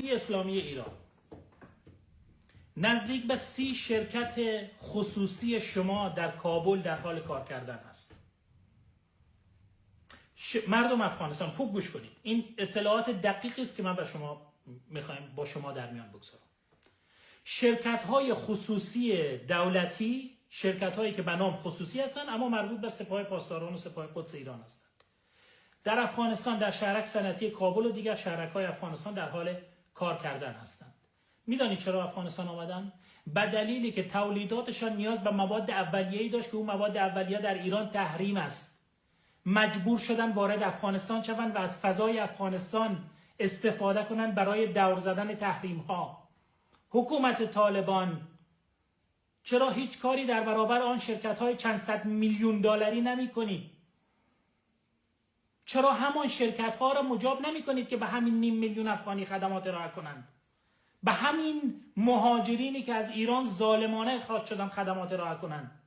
جمهوری اسلامی ایران نزدیک به 30 شرکت خصوصی شما در کابل در حال کار کردن است. مردم افغانستان خوب گوش کنید، این اطلاعات دقیقی است که من به شما میخوایم با شما در میان بگذارم. شرکت های خصوصی دولتی، شرکت هایی که به نام خصوصی هستند اما مربوط به سپاه پاسداران و سپاه قدس ایران هستند، در افغانستان در شهرک صنعتی کابل و دیگر شهرک های افغانستان در حال کار کردن هستند. میدانید چرا افغانستان آمدن؟ به دلیلی که تولیداتشان نیاز به مواد اولیه‌ای داشت که اون مواد اولیه در ایران تحریم است. مجبور شدن وارد افغانستان شوند و از فضای افغانستان استفاده کنند برای دور زدن تحریم ها. حکومت طالبان چرا هیچ کاری در برابر آن شرکت های چند صد میلیون دلاری نمی کنید؟ چرا همان شرکت ها را مجاب نمی کنید که به همین 500,000 میلیون افغانی خدمات ارائه کنند؟ به همین مهاجرینی که از ایران ظالمانه اخراج شدن خدمات ارائه کنند؟